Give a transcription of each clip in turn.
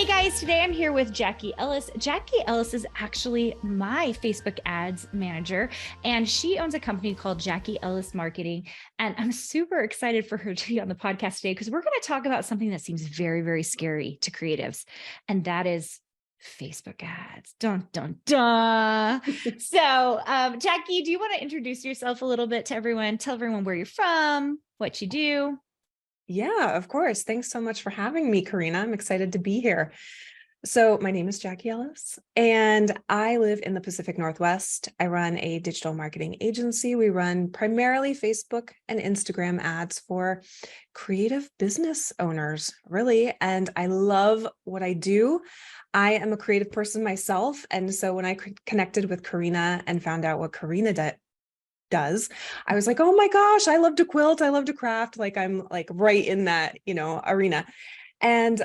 Hey guys, today I'm here with Jackie Ellis. Jackie Ellis is actually my Facebook ads manager, and she owns a company called Jackie Ellis Marketing. And I'm super excited for her to be on the podcast today because we're going to talk about something that seems very, very scary to creatives, and that is Facebook ads. Dun, dun, dun. So, Jackie, do you want to introduce yourself a little bit to everyone? Tell everyone where you're from, what you do. Yeah, of course. Thanks so much for having me, Carina. I'm excited to be here. So my name is Jackie Ellis, and I live in the Pacific Northwest. I run a digital marketing agency. We run primarily Facebook and Instagram ads for creative business owners, really. And I love what I do. I am a creative person myself. And so when I connected with Carina and found out what Carina does, I was like, oh my gosh, I love to quilt, I love to craft. Like I'm like right in that, arena. And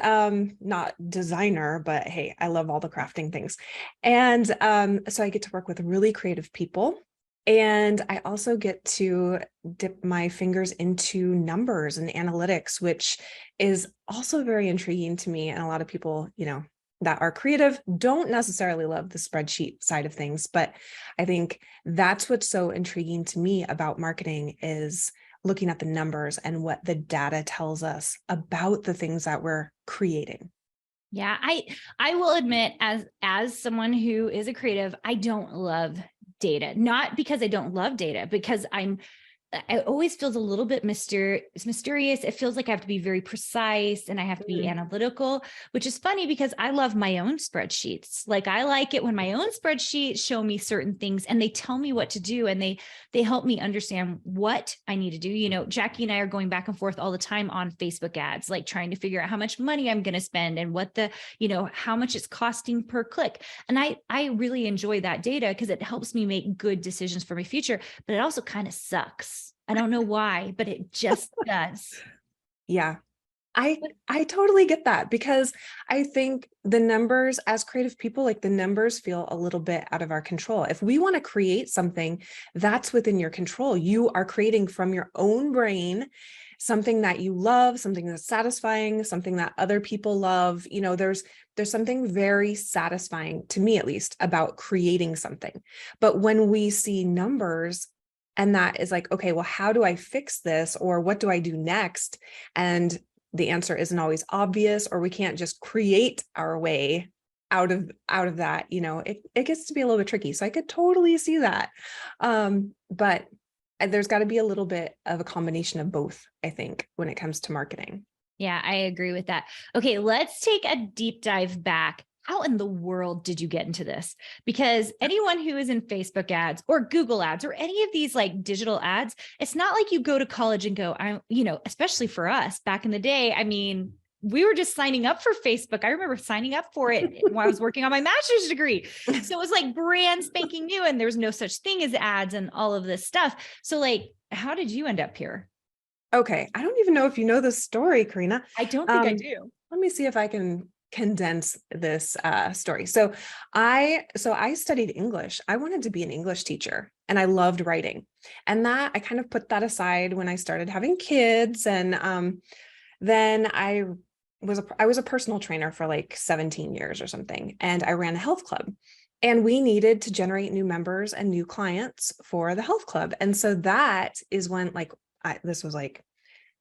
not designer, but hey, I love all the crafting things. And so I get to work with really creative people. And I also get to dip my fingers into numbers and analytics, which is also very intriguing to me. And a lot of people, that are creative don't necessarily love the spreadsheet side of things. But I think that's what's so intriguing to me about marketing is looking at the numbers and what the data tells us about the things that we're creating. Yeah, I will admit, as someone who is a creative, I don't love data. Not because I don't love data, because it always feels a little bit mysterious. It feels like I have to be very precise and I have to be analytical, which is funny because I love my own spreadsheets. Like I like it when my own spreadsheets show me certain things and they tell me what to do and they help me understand what I need to do. You know, Jackie and I are going back and forth all the time on Facebook ads, like trying to figure out how much money I'm going to spend and what how much it's costing per click. And I really enjoy that data because it helps me make good decisions for my future, but it also kind of sucks. I don't know why, but it just does. Yeah, I totally get that because I think the numbers as creative people, like the numbers feel a little bit out of our control. If we want to create something that's within your control, you are creating from your own brain something that you love, something that's satisfying, something that other people love. There's something very satisfying to me, at least, about creating something. But when we see numbers, and that is like, okay, well, how do I fix this? Or what do I do next? And the answer isn't always obvious, or we can't just create our way out of that. It gets to be a little bit tricky. So I could totally see that. But there's got to be a little bit of a combination of both, I think, when it comes to marketing. Yeah, I agree with that. Okay, let's take a deep dive back. How in the world did you get into this? Because anyone who is in Facebook ads or Google ads or any of these like digital ads, it's not like you go to college and go, especially for us back in the day. I mean, we were just signing up for Facebook. I remember signing up for it when I was working on my master's degree. So it was like brand spanking new and there's no such thing as ads and all of this stuff. So like, how did you end up here? Okay, I don't even know if you know this story, Carina. I don't think I do. Let me see if I can condense this story. So I studied English. I wanted to be an English teacher and I loved writing. And that I kind of put that aside when I started having kids. And then I was a personal trainer for like 17 years or something. And I ran a health club. And we needed to generate new members and new clients for the health club. And so that is when this was like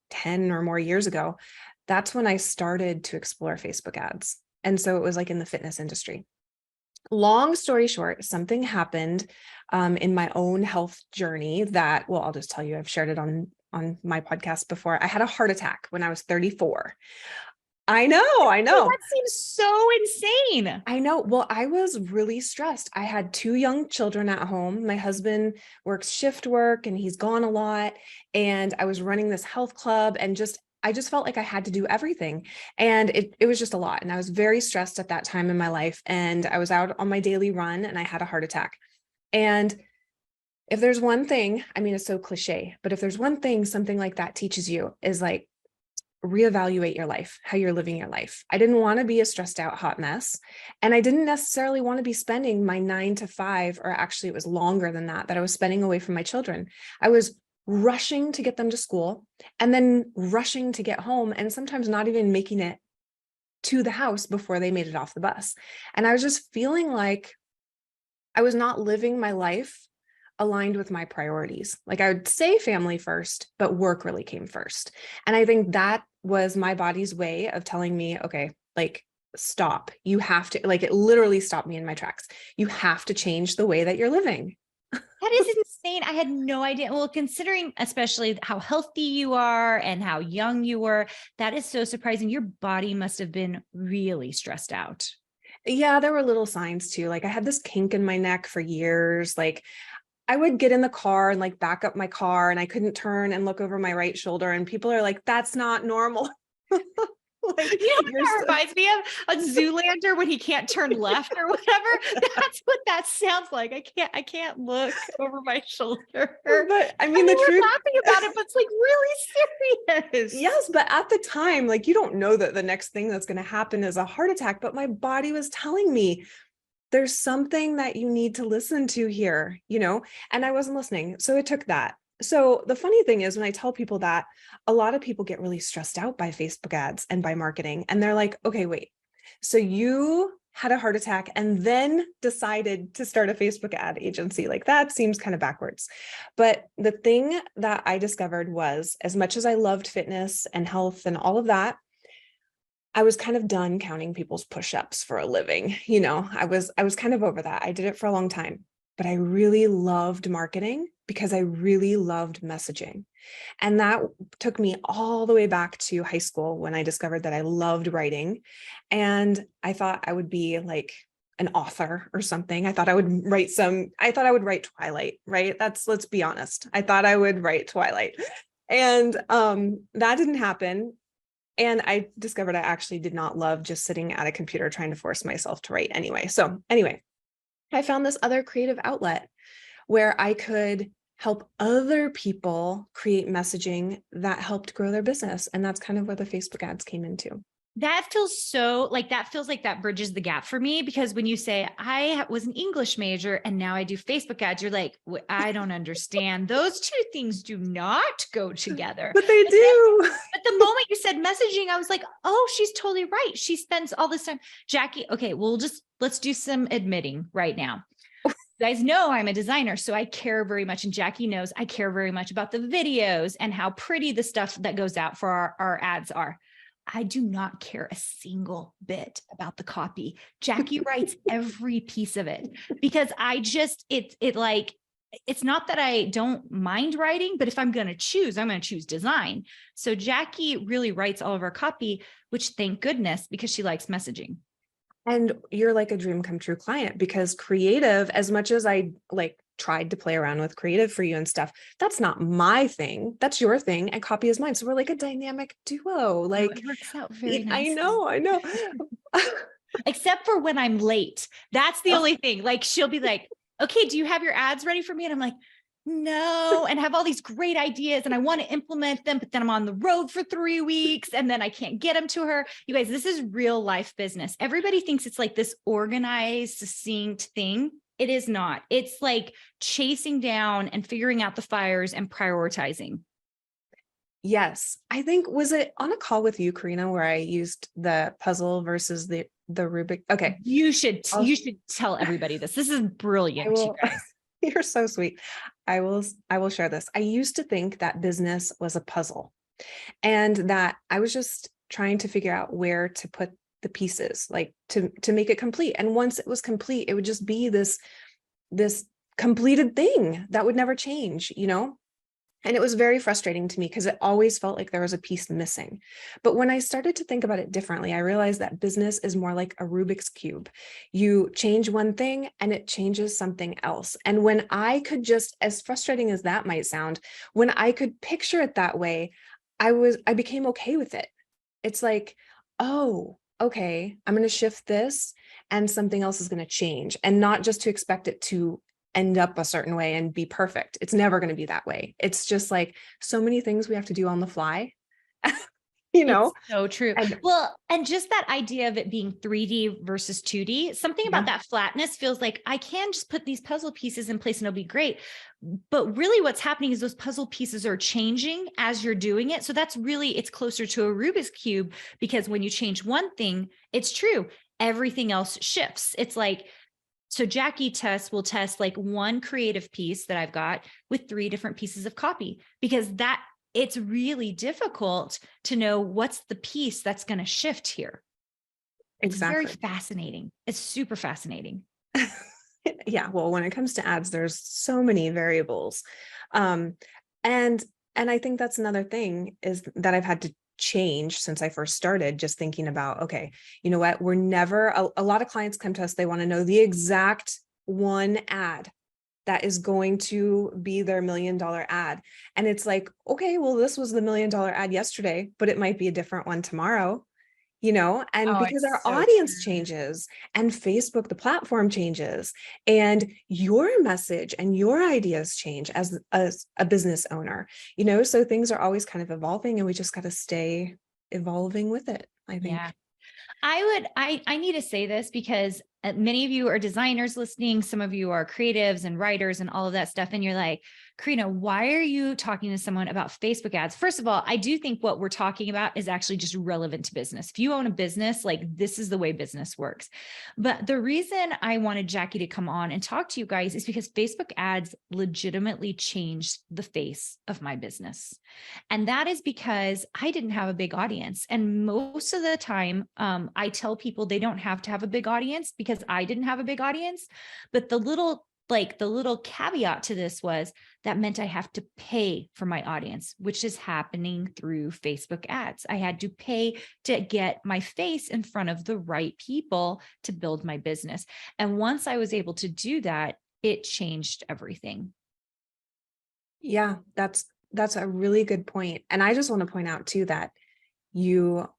10 or more years ago. That's when I started to explore Facebook ads. And so it was like in the fitness industry. Long story short, something happened in my own health journey that, well, I'll just tell you, I've shared it on my podcast before. I had a heart attack when I was 34. I know. That seems so insane. I know. Well, I was really stressed. I had 2 young children at home. My husband works shift work and he's gone a lot. And I was running this health club and I just felt like I had to do everything. And it was just a lot. And I was very stressed at that time in my life. And I was out on my daily run and I had a heart attack. And if there's one thing, I mean, it's so cliche, but if there's one thing something like that teaches you is like, reevaluate your life, how you're living your life. I didn't want to be a stressed out hot mess. And I didn't necessarily want to be spending my 9 to 5, or actually it was longer than that I was spending away from my children. I was rushing to get them to school and then rushing to get home and sometimes not even making it to the house before they made it off the bus. And I was just feeling like I was not living my life aligned with my priorities. Like I would say family first, but work really came first. And I think that was my body's way of telling me, okay, like stop. You have to, like, it literally stopped me in my tracks. You have to change the way that you're living. That is insane. I had no idea. Well, considering especially how healthy you are and how young you were, that is so surprising. Your body must have been really stressed out. Yeah, there were little signs too. Like I had this kink in my neck for years. Like I would get in the car and like back up my car and I couldn't turn and look over my right shoulder. And people are like, that's not normal. Like, You know what that reminds me of? A Zoolander when he can't turn left or whatever. That's what that sounds like. I can't look over my shoulder. But I I mean, mean, the we're truth, laughing about it, but it's like really serious. yes, but at the time, like you don't know that the next thing that's going to happen is a heart attack, but my body was telling me there's something that you need to listen to here, and I wasn't listening. So it took that. So the funny thing is when I tell people that, a lot of people get really stressed out by Facebook ads and by marketing. And they're like, okay, wait, so you had a heart attack and then decided to start a Facebook ad agency. Like that seems kind of backwards. But the thing that I discovered was, as much as I loved fitness and health and all of that, I was kind of done counting people's push-ups for a living. I was kind of over that. I did it for a long time, but I really loved marketing because I really loved messaging. And that took me all the way back to high school when I discovered that I loved writing. And I thought I would be like an author or something. I thought I would write Twilight, right? Let's be honest. I thought I would write Twilight. And that didn't happen. And I discovered I actually did not love just sitting at a computer trying to force myself to write anyway. So anyway, I found this other creative outlet where I could help other people create messaging that helped grow their business. And that's kind of where the Facebook ads came into. That feels like that bridges the gap for me, because when you say I was an English major and now I do Facebook ads, you're like, I don't understand. Those two things do not go together. But they do. But the moment you said messaging, I was like, oh, she's totally right. She spends all this time. Jackie, okay, let's do some admitting right now. You guys know I'm a designer, so I care very much. And Jackie knows I care very much about the videos and how pretty the stuff that goes out for our ads are. I do not care a single bit about the copy. Jackie writes every piece of it because it's not that I don't mind writing, but if I'm going to choose, I'm going to choose design. So Jackie really writes all of our copy, which thank goodness, because she likes messaging. And you're like a dream come true client, because creative, as much as I like tried to play around with creative for you and stuff, that's not my thing. That's your thing. And copy is mine. So we're like a dynamic duo. Like, it works out very nicely. I know. Except for when I'm late. That's the only thing. Like she'll be like, okay, do you have your ads ready for me? And I'm like, no, and have all these great ideas and I want to implement them, but then I'm on the road for 3 weeks and then I can't get them to her. You guys, this is real life business. Everybody thinks it's like this organized, succinct thing. It is not. It's like chasing down and figuring out the fires and prioritizing. Yes. I think, was it on a call with you, Carina, where I used the puzzle versus the Rubik? Okay. You should tell everybody this. This is brilliant, you guys. You're so sweet. I will share this. I used to think that business was a puzzle and that I was just trying to figure out where to put the pieces, like to make it complete. And once it was complete, it would just be this completed thing that would never change, And it was very frustrating to me because it always felt like there was a piece missing. But when I started to think about it differently, I realized that business is more like a Rubik's Cube. You change one thing and it changes something else. And when I could just, as frustrating as that might sound, when I could picture it that way, I became okay with it. It's like, oh, okay, I'm going to shift this and something else is going to change, and not just to expect it to end up a certain way and be perfect. It's never going to be that way. It's just like so many things we have to do on the fly. you It's know? so true. And Well, and just that idea of it being 3D versus 2D, something about yeah, that flatness feels like I can just put these puzzle pieces in place and it'll be great. But really what's happening is those puzzle pieces are changing as you're doing it. So that's really, it's closer to a Rubik's Cube, because when you change one thing, it's true, everything else shifts. It's like, so Jackie will test like one creative piece that I've got with 3 different pieces of copy, because that it's really difficult to know what's the piece that's going to shift here. It's very exactly. fascinating. It's super fascinating. Yeah, well, when it comes to ads, there's so many variables. Um, and I think that's another thing is that I've had to change since I first started, just thinking about, okay, you know what, we're never, a lot of clients come to us, they want to know the exact one ad that is going to be their $1 million ad. And it's like, okay, well, this was the $1 million ad yesterday, but it might be a different one tomorrow, you know, and Oh, because our it's so audience true. changes and Facebook, the platform changes, and your message and your ideas change as a business owner, you know, so things are always kind of evolving and we just got to stay evolving with it, I Yeah. think. I need to say this because many of you are designers listening. Some of you are creatives and writers and all of that stuff. And you're like, Carina, why are you talking to someone about Facebook ads? First of all, I do think what we're talking about is actually just relevant to business. If you own a business, like this is the way business works. But the reason I wanted Jackie to come on and talk to you guys is because Facebook ads legitimately changed the face of my business. And that is because I didn't have a big audience. And most of the time, I tell people they don't have to have a big audience because I didn't have a big audience. But the little caveat to this was that meant I have to pay for my audience, which is happening through Facebook ads. I had to pay to get my face in front of the right people to build my business. And once I was able to do that, it changed everything. Yeah, that's a really good point. And I just want to point out too that you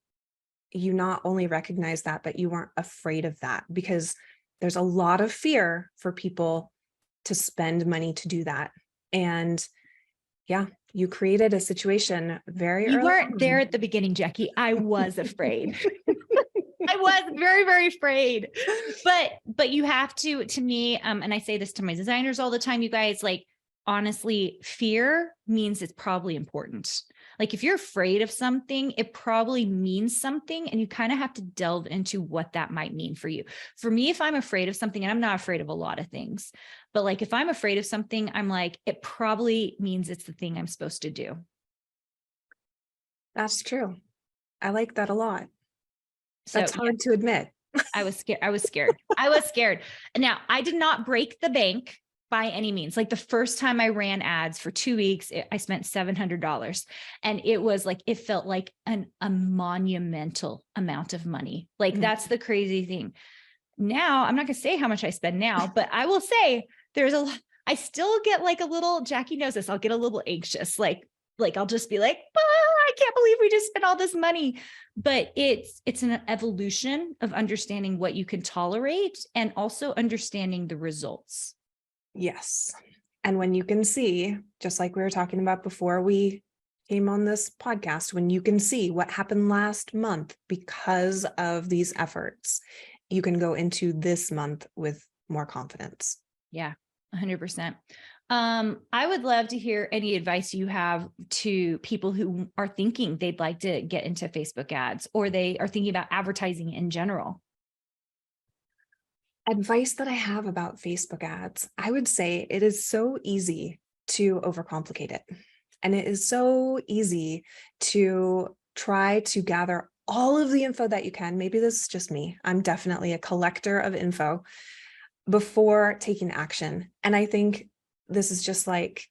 not only recognize that, but you weren't afraid of that, because there's a lot of fear for people to spend money to do that. And yeah, you created a situation very You early weren't there on. at the beginning, Jackie. I was afraid. I was very, very afraid. But you have to me, and I say this to my designers all the time, you guys, like, honestly, fear means it's probably important. Like if you're afraid of something, it probably means something, and you kind of have to delve into what that might mean for you. For me, if I'm afraid of something, and I'm not afraid of a lot of things, but like if I'm afraid of something, I'm like, it probably means it's the thing I'm supposed to do. That's true. I like that a lot. So That's hard to admit. I was scared. I was scared. I was scared. Now, I did not break the bank by any means. Like the first time I ran ads for 2 weeks, I spent $700, and it was like, it felt like a monumental amount of money. Like Mhm. that's the crazy thing. Now, I'm not going to say how much I spend now, but I will say there's a lot. I still get like a little, Jackie knows this, I'll get a little anxious. Like I'll just be like, I can't believe we just spent all this money. But it's an evolution of understanding what you can tolerate and also understanding the results. Yes. And when you can see, just like we were talking about before we came on this podcast, when you can see what happened last month because of these efforts, you can go into this month with more confidence. Yeah, 100%. I would love to hear any advice you have to people who are thinking they'd like to get into Facebook ads, or they are thinking about advertising in general. Advice that I have about Facebook ads, I would say it is so easy to overcomplicate it. And it is so easy to try to gather all of the info that you can. Maybe this is just me. I'm definitely a collector of info before taking action. And I think this is just like,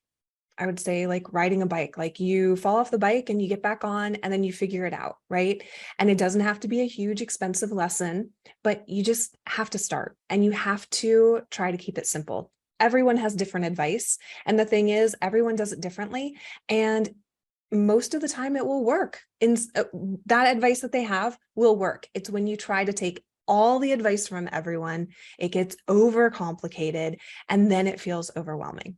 I would say, like riding a bike. Like you fall off the bike and you get back on and then you figure it out, right? And it doesn't have to be a huge expensive lesson, but you just have to start and you have to try to keep it simple. Everyone has different advice. And the thing is, everyone does it differently. And most of the time it will work. That advice that they have will work. It's when you try to take all the advice from everyone, it gets overcomplicated and then it feels overwhelming.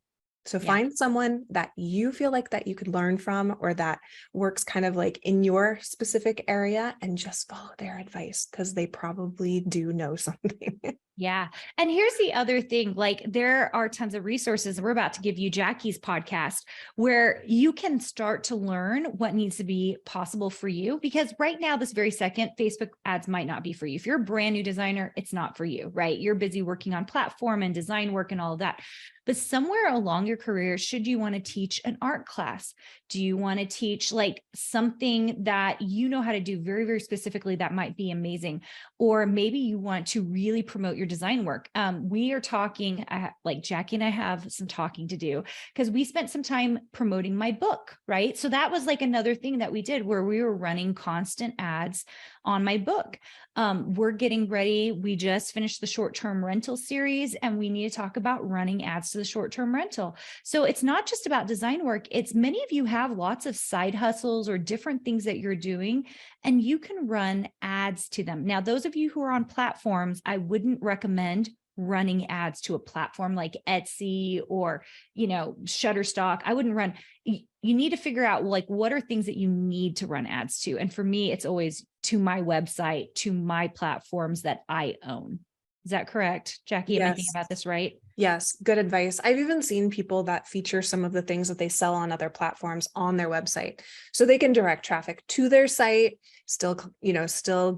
So find someone that you feel like that you could learn from, or that works kind of like in your specific area, and just follow their advice, because they probably do know something. Yeah. And here's the other thing, like there are tons of resources. We're about to give you Jackie's podcast where you can start to learn what needs to be possible for you. Because right now, this very second, Facebook ads might not be for you. If you're a brand new designer, it's not for you, right? You're busy working on platform and design work and all of that. But somewhere along your career, should you want to teach an art class? Do you want to teach like something that you know how to do very, very specifically that might be amazing? Or maybe you want to really promote your design work. We are talking, like Jackie and I have some talking to do, because we spent some time promoting my book, right? So that was like another thing that we did where we were running constant ads on my book. We're getting ready. We just finished the short-term rental series, and we need to talk about running ads to the short-term rental. So it's not just about design work. It's many of you have lots of side hustles or different things that you're doing, and you can run ads to them. Now, those of you who are on platforms, I wouldn't recommend running ads to a platform like Etsy or, Shutterstock. I wouldn't run. You need to figure out like, what are things that you need to run ads to? And for me, it's always to my website, to my platforms that I own. Is that correct, Jackie? Am I thinking about this right? Yes, good advice. I've even seen people that feature some of the things that they sell on other platforms on their website, so they can direct traffic to their site, still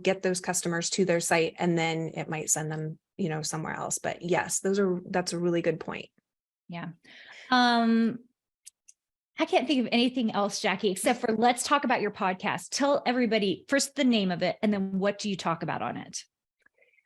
get those customers to their site, and then it might send them, somewhere else. But yes, that's a really good point. Yeah. I can't think of anything else, Jackie, except for let's talk about your podcast. Tell everybody first the name of it, and then what do you talk about on it?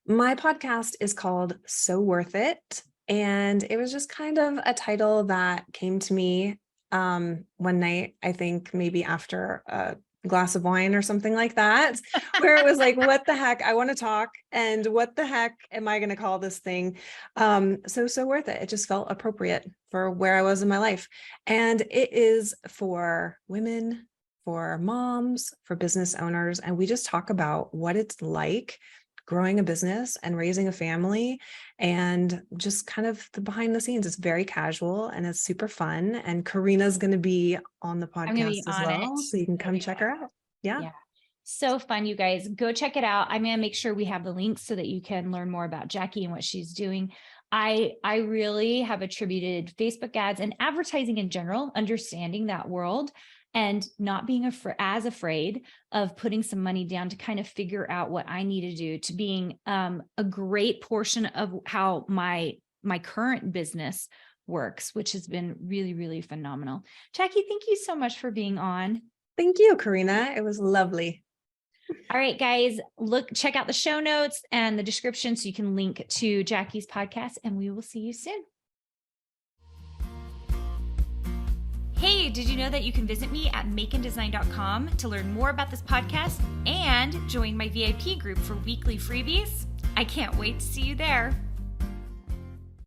My podcast is called So Worth It. And it was just kind of a title that came to me one night, I think maybe after a glass of wine or something like that, where it was like, what the heck, I want to talk, and what the heck am I going to call this thing? So Worth It. It just felt appropriate for where I was in my life. And it is for women, for moms, for business owners. And we just talk about what it's like growing a business and raising a family, and just kind of the behind the scenes. It's very casual and it's super fun. And Carina's going to be on the podcast as well. So you can come check her out. Yeah. So fun, you guys. Go check it out. I'm going to make sure we have the links so that you can learn more about Jackie and what she's doing. I really have attributed Facebook ads and advertising in general, understanding that world and not being as afraid of putting some money down to kind of figure out what I need to do, to being a great portion of how my current business works, which has been really, really phenomenal. Jackie, thank you so much for being on. Thank you, Carina. It was lovely. All right, guys, check out the show notes and the description so you can link to Jackie's podcast, and we will see you soon. Hey, did you know that you can visit me at makeanddesign.com to learn more about this podcast and join my VIP group for weekly freebies? I can't wait to see you there.